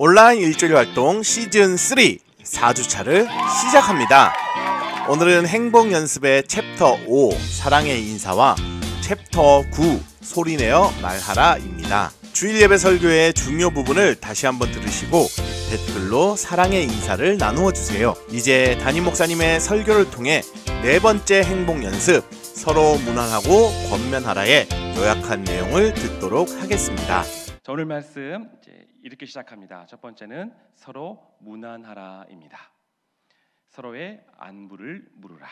온라인 일주일 활동 시즌 3 4주차를 시작합니다. 오늘은 행복 연습의 챕터 5 사랑의 인사와 챕터 9 소리내어 말하라입니다. 주일 예배 설교의 중요 부분을 다시 한번 들으시고 댓글로 사랑의 인사를 나누어 주세요. 이제 담임 목사님의 설교를 통해 네 번째 행복 연습 서로 무난하고 권면하라의 요약한 내용을 듣도록 하겠습니다. 자, 오늘 말씀 이렇게 시작합니다. 첫 번째는 서로 무난하라입니다. 서로의 안부를 물으라.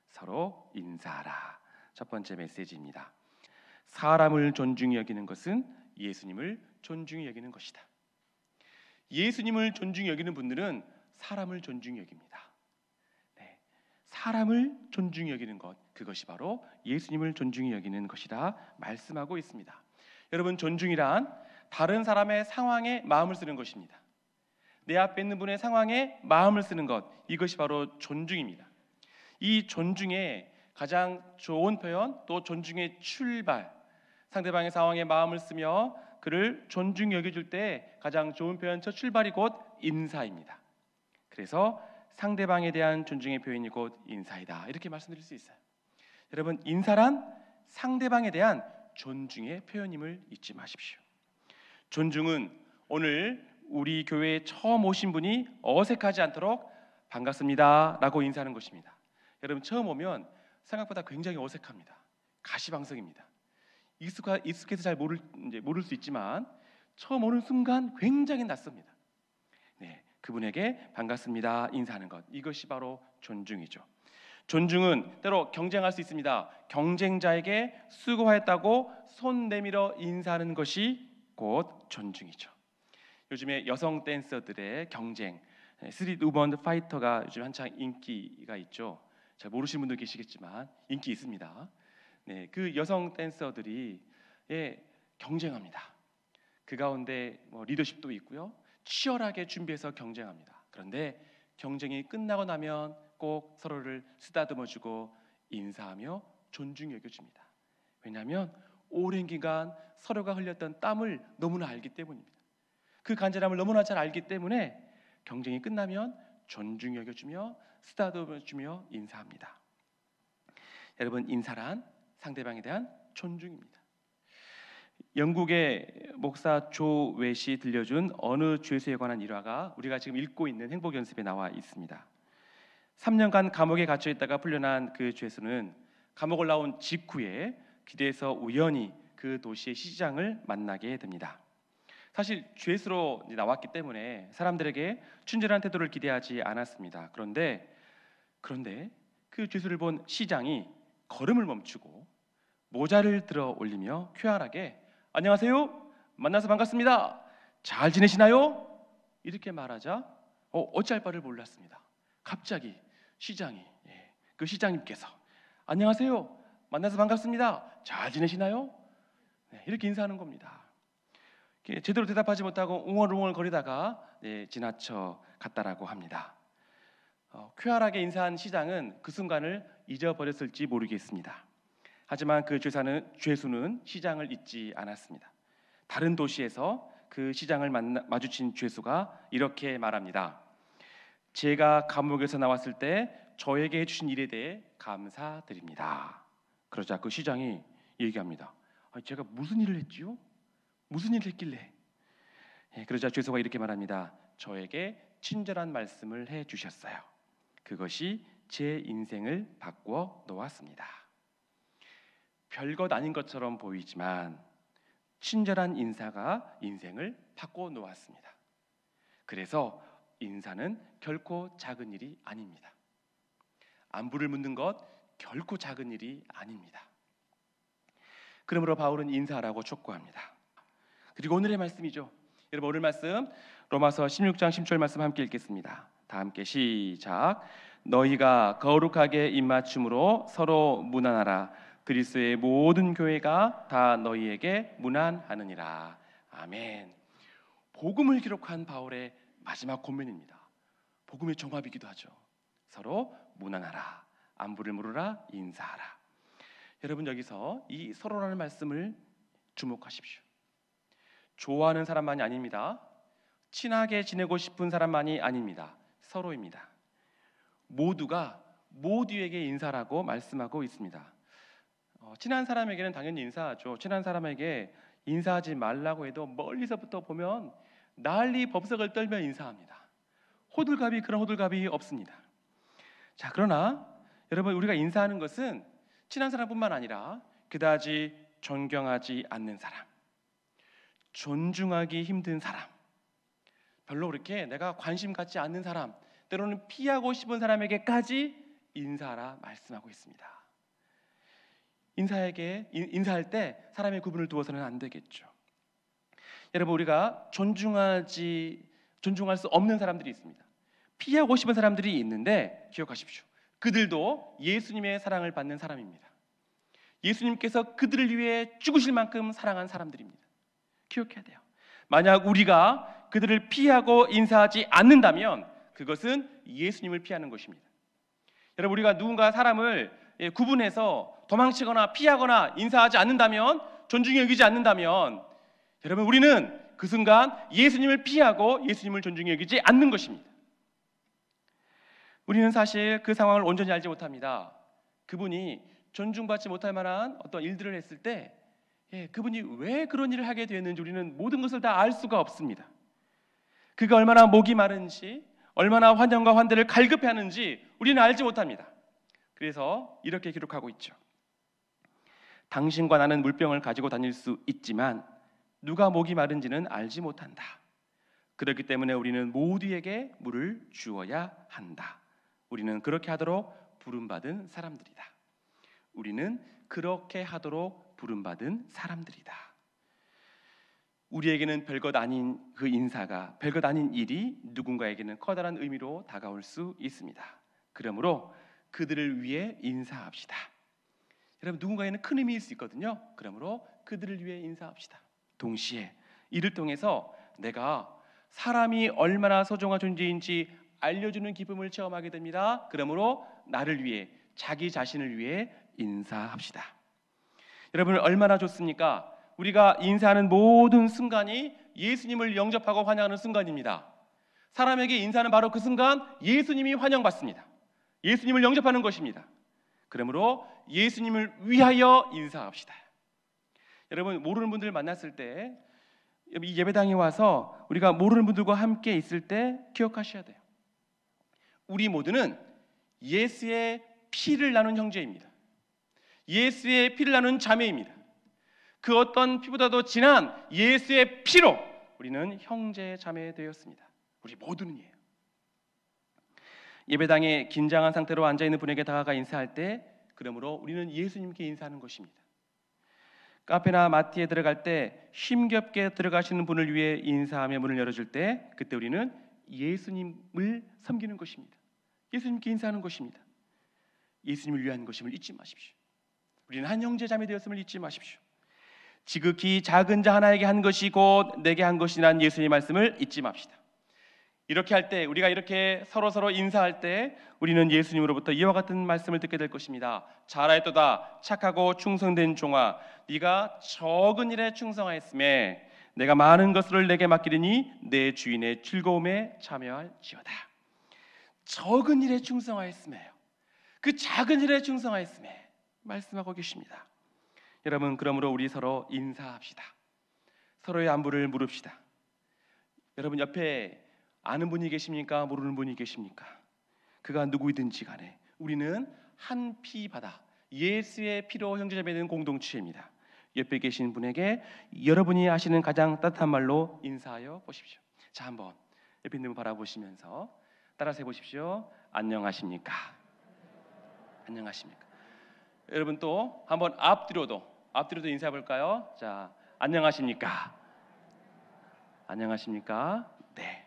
서로 인사하라. 첫 번째 메시지입니다. 사람을 존중히 여기는 것은 예수님을 존중히 여기는 것이다. 예수님을 존중히 여기는 분들은 사람을 존중히 여깁니다. 사람을 존중히 여기는 것, 그것이 바로 예수님을 존중히 여기는 것이다 말씀하고 있습니다. 여러분, 존중이란 다른 사람의 상황에 마음을 쓰는 것입니다. 내 앞에 있는 분의 상황에 마음을 쓰는 것, 이것이 바로 존중입니다. 이 존중의 가장 좋은 표현, 또 존중의 출발, 상대방의 상황에 마음을 쓰며 그를 존중히 여겨줄 때 가장 좋은 표현, 첫 출발이 곧 인사입니다. 그래서 상대방에 대한 존중의 표현이 곧 인사이다, 이렇게 말씀드릴 수 있어요. 여러분, 인사란 상대방에 대한 존중의 표현임을 잊지 마십시오. 존중은 오늘 우리 교회에 처음 오신 분이 어색하지 않도록 반갑습니다 라고 인사하는 것입니다. 여러분, 처음 오면 생각보다 굉장히 어색합니다. 가시방석입니다. 익숙해서 잘 모를 수 있지만 처음 오는 순간 굉장히 낯섭니다. 그분에게 반갑습니다 인사하는 것, 이것이 바로 존중이죠. 존중은 때로 경쟁할 수 있습니다. 경쟁자에게 수고하였다고 손 내밀어 인사하는 것이 곧 존중이죠. 요즘에 여성 댄서들의 경쟁, 스트릿 우먼 파이터가 요즘 한창 인기가 있죠. 잘 모르시는 분도 계시겠지만 인기 있습니다. 그 여성 댄서들이 경쟁합니다. 그 가운데 리더십도 있고요, 치열하게 준비해서 경쟁합니다. 그런데 경쟁이 끝나고 나면 꼭 서로를 쓰다듬어주고 인사하며 존중히 여겨줍니다. 왜냐하면 오랜 기간 서로가 흘렸던 땀을 너무나 알기 때문입니다. 그 간절함을 너무나 잘 알기 때문에 경쟁이 끝나면 존중히 여겨주며 쓰다듬어주며 인사합니다. 여러분, 인사란 상대방에 대한 존중입니다. 영국의 목사 조 웨시 들려준 어느 죄수에 관한 일화가 우리가 지금 읽고 있는 행복 연습에 나와 있습니다. 3년간 감옥에 갇혀 있다가 풀려난 그 죄수는 감옥을 나온 직후에 길에서 우연히 그 도시의 시장을 만나게 됩니다. 사실 죄수로 나왔기 때문에 사람들에게 친절한 태도를 기대하지 않았습니다. 그런데 그 죄수를 본 시장이 걸음을 멈추고 모자를 들어 올리며 쾌활하게 안녕하세요, 만나서 반갑습니다, 잘 지내시나요? 이렇게 말하자 어찌할 바를 몰랐습니다. 갑자기 시장이, 그 시장님께서 안녕하세요, 만나서 반갑습니다, 잘 지내시나요? 이렇게 인사하는 겁니다. 제대로 대답하지 못하고 웅얼웅얼 거리다가 지나쳐 갔다라고 합니다. 쾌활하게 인사한 시장은 그 순간을 잊어버렸을지 모르겠습니다. 하지만 그 죄수는 시장을 잊지 않았습니다. 다른 도시에서 그 시장을 마주친 죄수가 이렇게 말합니다. 제가 감옥에서 나왔을 때 저에게 해주신 일에 대해 감사드립니다. 그러자 그 시장이 얘기합니다. 제가 무슨 일을 했지요? 무슨 일을 했길래? 그러자 죄수가 이렇게 말합니다. 저에게 친절한 말씀을 해주셨어요. 그것이 제 인생을 바꾸어 놓았습니다. 별것 아닌 것처럼 보이지만 친절한 인사가 인생을 바꿔 놓았습니다. 그래서 인사는 결코 작은 일이 아닙니다. 안부를 묻는 것 결코 작은 일이 아닙니다. 그러므로 바울은 인사하라고 촉구합니다. 그리고 오늘의 말씀이죠. 여러분, 오늘 말씀 로마서 16장 10절 말씀 함께 읽겠습니다. 다 함께 시작. 너희가 거룩하게 입맞춤으로 서로 무난하라. 그리스도의 모든 교회가 다 너희에게 무난하느니라. 아멘. 복음을 기록한 바울의 마지막 권면입니다. 복음의 종합이기도 하죠. 서로 무난하라, 안부를 물으라, 인사하라. 여러분, 여기서 이 서로라는 말씀을 주목하십시오. 좋아하는 사람만이 아닙니다. 친하게 지내고 싶은 사람만이 아닙니다. 서로입니다. 모두가 모두에게 인사라고 말씀하고 있습니다. 친한 사람에게는 당연히 인사하죠. 친한 사람에게 인사하지 말라고 해도 멀리서부터 보면 난리 법석을 떨며 인사합니다. 그런 호들갑이 없습니다. 자, 그러나 여러분, 우리가 인사하는 것은 친한 사람뿐만 아니라 그다지 존경하지 않는 사람, 존중하기 힘든 사람, 별로 그렇게 내가 관심 갖지 않는 사람, 때로는 피하고 싶은 사람에게까지 인사하라 말씀하고 있습니다. 인사할 때 사람의 구분을 두어서는 안 되겠죠. 여러분, 우리가 존중할 수 없는 사람들이 있습니다. 피하고 싶은 사람들이 있는데 기억하십시오. 그들도 예수님의 사랑을 받는 사람입니다. 예수님께서 그들을 위해 죽으실 만큼 사랑한 사람들입니다. 기억해야 돼요. 만약 우리가 그들을 피하고 인사하지 않는다면 그것은 예수님을 피하는 것입니다. 여러분, 우리가 누군가 사람을 구분해서 도망치거나 피하거나 인사하지 않는다면, 존중히 여기지 않는다면, 여러분, 우리는 그 순간 예수님을 피하고 예수님을 존중히 여기지 않는 것입니다. 우리는 사실 그 상황을 온전히 알지 못합니다. 그분이 존중받지 못할 만한 어떤 일들을 했을 때 그분이 왜 그런 일을 하게 되었는지 우리는 모든 것을 다 알 수가 없습니다. 그가 얼마나 목이 마른지, 얼마나 환영과 환대를 갈급해하는지 우리는 알지 못합니다. 그래서 이렇게 기록하고 있죠. 당신과 나는 물병을 가지고 다닐 수 있지만 누가 목이 마른지는 알지 못한다. 그렇기 때문에 우리는 모두에게 물을 주어야 한다. 우리는 그렇게 하도록 부름받은 사람들이다. 우리는 그렇게 하도록 부름받은 사람들이다. 우리에게는 별것 아닌 그 인사가, 별것 아닌 일이 누군가에게는 커다란 의미로 다가올 수 있습니다. 그러므로 그들을 위해 인사합시다. 여러분, 누군가에는 큰 의미일 수 있거든요. 그러므로 그들을 위해 인사합시다. 동시에 이를 통해서 내가 사람이 얼마나 소중한 존재인지 알려주는 기쁨을 체험하게 됩니다. 그러므로 나를 위해, 자기 자신을 위해 인사합시다. 여러분, 얼마나 좋습니까? 우리가 인사하는 모든 순간이 예수님을 영접하고 환영하는 순간입니다. 사람에게 인사하는 바로 그 순간 예수님이 환영받습니다. 예수님을 영접하는 것입니다. 그러므로 예수님을 위하여 인사합시다. 여러분, 모르는 분들 만났을 때, 이 예배당에 와서 우리가 모르는 분들과 함께 있을 때 기억하셔야 돼요. 우리 모두는 예수의 피를 나눈 형제입니다. 예수의 피를 나눈 자매입니다. 그 어떤 피보다도 진한 예수의 피로 우리는 형제 자매 되었습니다. 우리 모두는이에요. 예배당에 긴장한 상태로 앉아있는 분에게 다가가 인사할 때, 그러므로 우리는 예수님께 인사하는 것입니다. 카페나 마트에 들어갈 때 힘겹게 들어가시는 분을 위해 인사하며 문을 열어줄 때, 그때 우리는 예수님을 섬기는 것입니다. 예수님께 인사하는 것입니다. 예수님을 위한 것임을 잊지 마십시오. 우리는 한 형제 자매 되었음을 잊지 마십시오. 지극히 작은 자 하나에게 한 것이 곧 내게 한 것이란 예수님의 말씀을 잊지 맙시다. 이렇게 할 때, 우리가 이렇게 서로 인사할 때 우리는 예수님으로부터 이와 같은 말씀을 듣게 될 것입니다. 잘하였도다 착하고 충성된 종아, 네가 적은 일에 충성하였음에 내가 많은 것을 내게 맡기리니 내 주인의 즐거움에 참여할지어다. 적은 일에 충성하였음에요. 그 작은 일에 충성하였음에 말씀하고 계십니다. 여러분, 그러므로 우리 서로 인사합시다. 서로의 안부를 물읍시다. 여러분, 옆에 아는 분이 계십니까? 모르는 분이 계십니까? 그가 누구이든지 간에 우리는 한 피 바다, 예수의 피로 형제자매 되는 공동체입니다. 옆에 계신 분에게 여러분이 하시는 가장 따뜻한 말로 인사하여 보십시오. 자, 한번 옆에 있는 분 바라보시면서 따라서 해보십시오. 안녕하십니까? 안녕하십니까? 여러분, 또 한번 앞뒤로도 인사해 볼까요? 자, 안녕하십니까? 안녕하십니까? 네.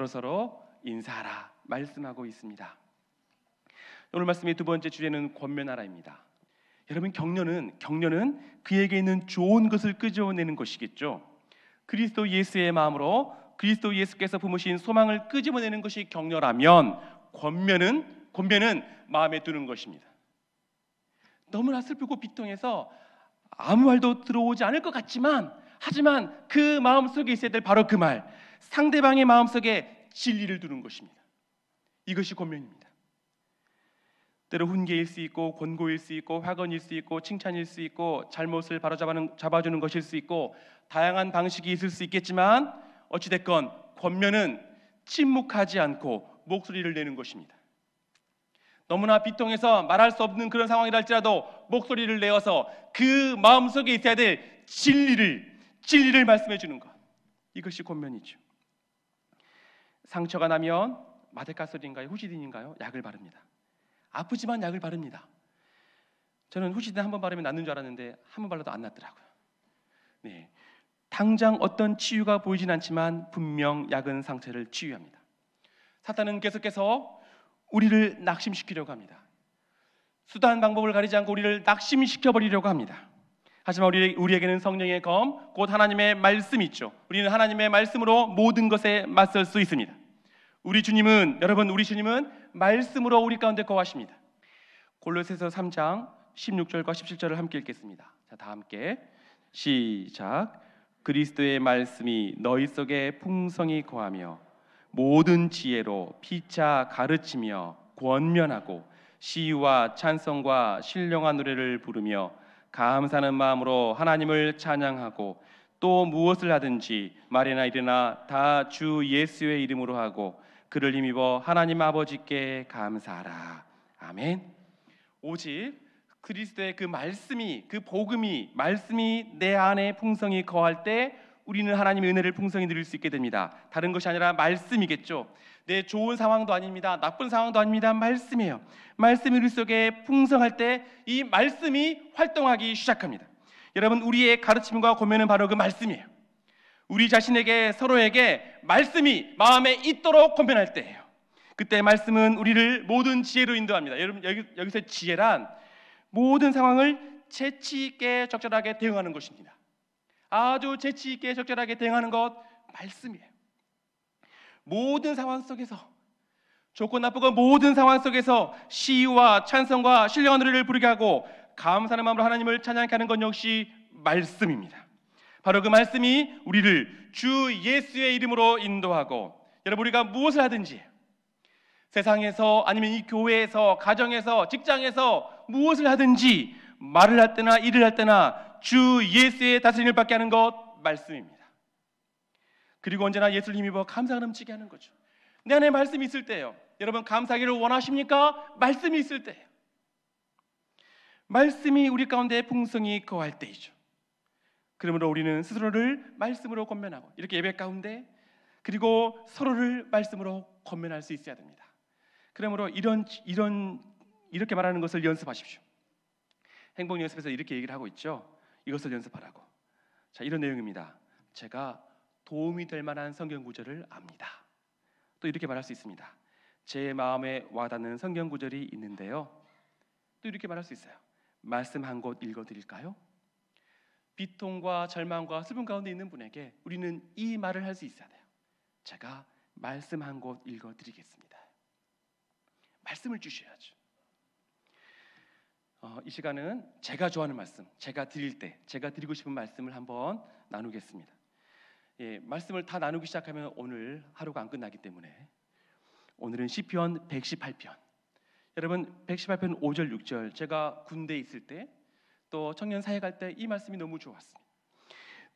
서로 인사하라 말씀하고 있습니다. 오늘 말씀의 두 번째 주제는 권면하라입니다. 여러분, 격려는 그에게 있는 좋은 것을 끄집어내는 것이겠죠. 그리스도 예수의 마음으로 그리스도 예수께서 품으신 소망을 끄집어내는 것이 격려라면, 권면은 마음에 드는 것입니다. 너무나 슬프고 비통해서 아무 말도 들어오지 않을 것 같지만, 하지만 그 마음 속에 있어야 될 바로 그 말, 상대방의 마음속에 진리를 두는 것입니다. 이것이 권면입니다. 때로 훈계일 수 있고 권고일 수 있고 화건일 수 있고 칭찬일 수 있고 잘못을 바로잡아주는 것일 수 있고 다양한 방식이 있을 수 있겠지만 어찌됐건 권면은 침묵하지 않고 목소리를 내는 것입니다. 너무나 비통해서 말할 수 없는 그런 상황이라 할지라도 목소리를 내어서 그 마음속에 있어야 될 진리를 말씀해 주는 것, 이것이 권면이죠. 상처가 나면 마데카솔인가요? 후시딘인가요? 약을 바릅니다. 아프지만 약을 바릅니다. 저는 후시딘 한 번 바르면 낫는 줄 알았는데 한 번 발라도 안 낫더라고요. 네, 당장 어떤 치유가 보이진 않지만 분명 약은 상처를 치유합니다. 사탄은 계속해서 우리를 낙심시키려고 합니다. 수단 방법을 가리지 않고 우리를 낙심시켜버리려고 합니다. 하지만 우리에게는 성령의 검, 곧 하나님의 말씀이 있죠. 우리는 하나님의 말씀으로 모든 것에 맞설 수 있습니다. 우리 주님은 말씀으로 우리 가운데 거하십니다. 골로새서 3장 16절과 17절을 함께 읽겠습니다. 자, 다 함께 시작. 그리스도의 말씀이 너희 속에 풍성히 거하며 모든 지혜로 피차 가르치며 권면하고 시와 찬송과 신령한 노래를 부르며 감사하는 마음으로 하나님을 찬양하고 또 무엇을 하든지 말이나 일이나 다 주 예수의 이름으로 하고 그를 힘입어 하나님 아버지께 감사하라. 아멘. 오직 그리스도의 그 말씀이, 그 복음이, 말씀이 내 안에 풍성히 거할 때 우리는 하나님의 은혜를 풍성히 누릴 수 있게 됩니다. 다른 것이 아니라 말씀이겠죠. 내 좋은 상황도 아닙니다. 나쁜 상황도 아닙니다. 말씀이에요. 말씀이 우리 속에 풍성할 때 이 말씀이 활동하기 시작합니다. 여러분, 우리의 가르침과 권면은 바로 그 말씀이에요. 우리 자신에게, 서로에게 말씀이 마음에 있도록 권면할 때예요. 그때 말씀은 우리를 모든 지혜로 인도합니다. 여러분, 여기서 지혜란 모든 상황을 재치 있게 적절하게 대응하는 것입니다. 아주 재치 있게 적절하게 대응하는 것, 말씀이에요. 모든 상황 속에서, 좋고 나쁘고 모든 상황 속에서 시와 찬송과 신령한 노래를 부르게 하고 감사하는 마음으로 하나님을 찬양하게 하는 것 역시 말씀입니다. 바로 그 말씀이 우리를 주 예수의 이름으로 인도하고, 여러분, 우리가 무엇을 하든지 세상에서 아니면 이 교회에서, 가정에서, 직장에서 무엇을 하든지 말을 할 때나 일을 할 때나 주 예수의 다스림을 받게 하는 것, 말씀입니다. 그리고 언제나 예수를 힘입어 감사가 넘치게 하는 거죠. 내 안에 말씀이 있을 때예요. 여러분, 감사하기를 원하십니까? 말씀이 있을 때예요. 말씀이 우리 가운데 풍성히 거할 때이죠. 그러므로 우리는 스스로를 말씀으로 권면하고, 이렇게 예배 가운데 그리고 서로를 말씀으로 권면할 수 있어야 됩니다. 그러므로 이렇게 말하는 것을 연습하십시오. 행복 연습에서 이렇게 얘기를 하고 있죠. 이것을 연습하라고. 자, 이런 내용입니다. 제가 도움이 될 만한 성경 구절을 압니다. 또 이렇게 말할 수 있습니다. 제 마음에 와닿는 성경 구절이 있는데요. 또 이렇게 말할 수 있어요. 말씀 한 곳 읽어드릴까요? 비통과 절망과 슬픔 가운데 있는 분에게 우리는 이 말을 할 수 있어야 돼요. 제가 말씀 한 곳 읽어드리겠습니다. 말씀을 주셔야죠. 이 시간은 제가 좋아하는 말씀, 제가 드릴 때, 제가 드리고 싶은 말씀을 한번 나누겠습니다. 말씀을 다 나누기 시작하면 오늘 하루가 안 끝나기 때문에 오늘은 시편 118편. 여러분, 118편 5절 6절, 제가 군대에 있을 때 또 청년 사회 갈 때 이 말씀이 너무 좋았습니다.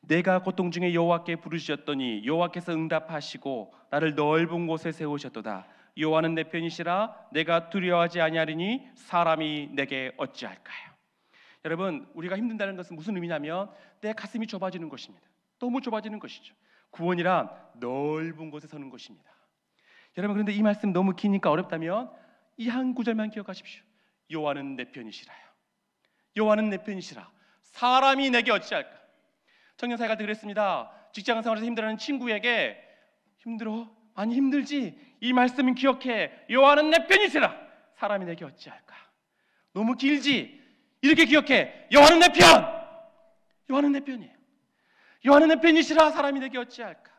내가 고통 중에 여호와께 부르셨더니 여호와께서 응답하시고 나를 넓은 곳에 세우셨도다. 여호와는 내 편이시라. 내가 두려워하지 아니하리니 사람이 내게 어찌할까요? 여러분, 우리가 힘든다는 것은 무슨 의미냐면 내 가슴이 좁아지는 것입니다. 너무 좁아지는 것이죠. 구원이란 넓은 곳에 서는 것입니다. 여러분, 그런데 이 말씀 너무 기니까 어렵다면 이 한 구절만 기억하십시오. 여호와는 내 편이시라요. 여호와는 내 편이시라. 사람이 내게 어찌할까? 청년사회 갈 때 그랬습니다. 직장 생활에서 힘들어하는 친구에게 힘들어? 많이 힘들지? 이 말씀은 기억해. 여호와는 내 편이시라. 사람이 내게 어찌할까? 너무 길지? 이렇게 기억해. 여호와는 내 편. 여호와는 내 편이에요. 여호와는 내 편이시라. 사람이 내게 어찌할까?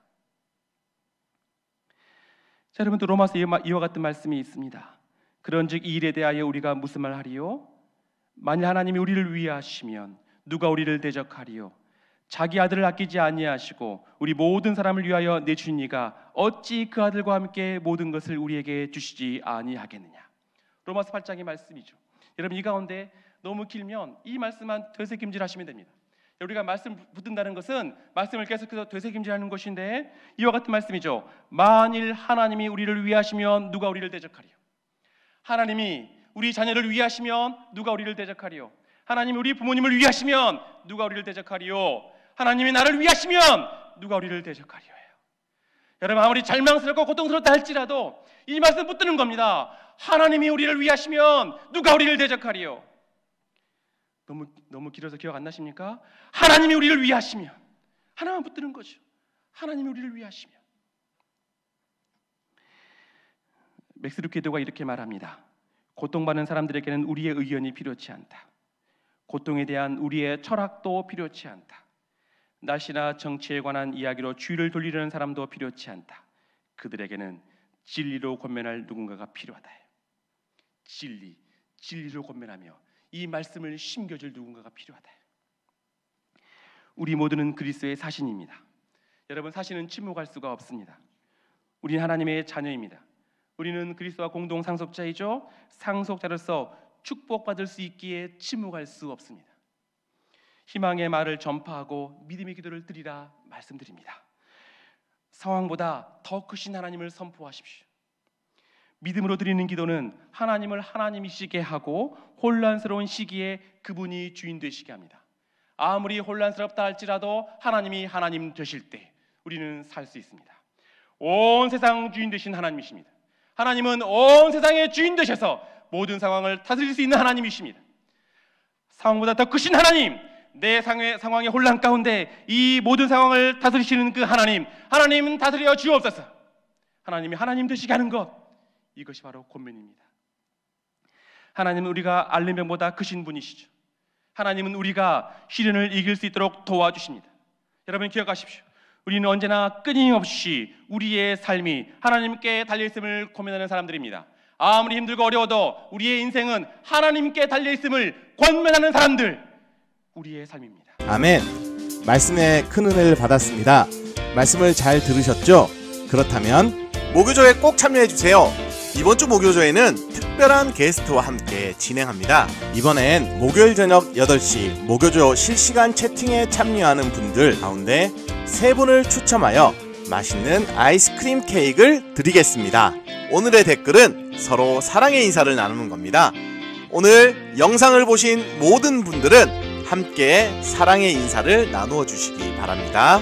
자, 여러분, 또 로마서 이와 같은 말씀이 있습니다. 그런즉 이 일에 대하여 우리가 무슨 말 하리요? 만일 하나님이 우리를 위하시면 누가 우리를 대적하리요? 자기 아들을 아끼지 아니하시고 우리 모든 사람을 위하여 내주신 이가 어찌 그 아들과 함께 모든 것을 우리에게 주시지 아니하겠느냐. 로마서 8장의 말씀이죠. 여러분, 이 가운데 너무 길면 이 말씀만 되새김질하시면 됩니다. 우리가 말씀 붙든다는 것은 말씀을 계속해서 되새김질하는 것인데 이와 같은 말씀이죠. 만일 하나님이 우리를 위하시면 누가 우리를 대적하리요? 하나님이 우리 자녀를 위하시면 누가 우리를 대적하리요? 하나님이 우리 부모님을 위하시면 누가 우리를 대적하리요? 하나님이 나를 위하시면 누가 우리를 대적하리요? 여러분, 아무리 절망스럽고 고통스럽다 할지라도 이 말씀 붙드는 겁니다. 하나님이 우리를 위하시면 누가 우리를 대적하리요? 너무 길어서 기억 안 나십니까? 하나님이 우리를 위하시면, 하나만 붙드는 거죠. 하나님이 우리를 위하시면. 맥스 루케도가 이렇게 말합니다. 고통받는 사람들에게는 우리의 의견이 필요치 않다. 고통에 대한 우리의 철학도 필요치 않다. 날씨나 정치에 관한 이야기로 주의를 돌리려는 사람도 필요치 않다. 그들에게는 진리로 권면할 누군가가 필요하다. 진리로 권면하며 이 말씀을 심겨줄 누군가가 필요하다. 우리 모두는 그리스도의 사신입니다. 여러분, 사신은 침묵할 수가 없습니다. 우리는 하나님의 자녀입니다. 우리는 그리스도와 공동 상속자이죠. 상속자로서 축복받을 수 있기에 침묵할 수 없습니다. 희망의 말을 전파하고 믿음의 기도를 드리라 말씀드립니다. 상황보다 더 크신 하나님을 선포하십시오. 믿음으로 드리는 기도는 하나님을 하나님이시게 하고 혼란스러운 시기에 그분이 주인 되시게 합니다. 아무리 혼란스럽다 할지라도 하나님이 하나님 되실 때 우리는 살 수 있습니다. 온 세상 주인 되신 하나님이십니다. 하나님은 온 세상의 주인 되셔서 모든 상황을 다스릴 수 있는 하나님이십니다. 상황보다 더 크신 하나님, 내 상황의 혼란 가운데 이 모든 상황을 다스리시는 그 하나님 다스려 주옵소서. 하나님이 하나님 되시게 하는 것, 이것이 바로 권면입니다. 하나님은 우리가 앓는 병보다 크신 분이시죠. 하나님은 우리가 시련을 이길 수 있도록 도와주십니다. 여러분, 기억하십시오. 우리는 언제나 끊임없이 우리의 삶이 하나님께 달려있음을 고민하는 사람들입니다. 아무리 힘들고 어려워도 우리의 인생은 하나님께 달려있음을 권면하는 사람들, 우리의 삶입니다. 아멘. 말씀에 큰 은혜를 받았습니다. 말씀을 잘 들으셨죠? 그렇다면 모교조에 꼭 참여해주세요. 이번 주 모교조에는 특별한 게스트와 함께 진행합니다. 이번엔 목요일 저녁 8시 모교조 실시간 채팅에 참여하는 분들 가운데 3분을 추첨하여 맛있는 아이스크림 케이크를 드리겠습니다. 오늘의 댓글은 서로 사랑의 인사를 나누는 겁니다. 오늘 영상을 보신 모든 분들은 함께 사랑의 인사를 나누어 주시기 바랍니다.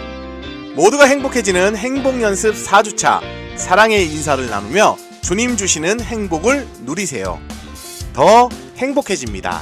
모두가 행복해지는 행복연습 4주차 사랑의 인사를 나누며 주님 주시는 행복을 누리세요. 더 행복해집니다.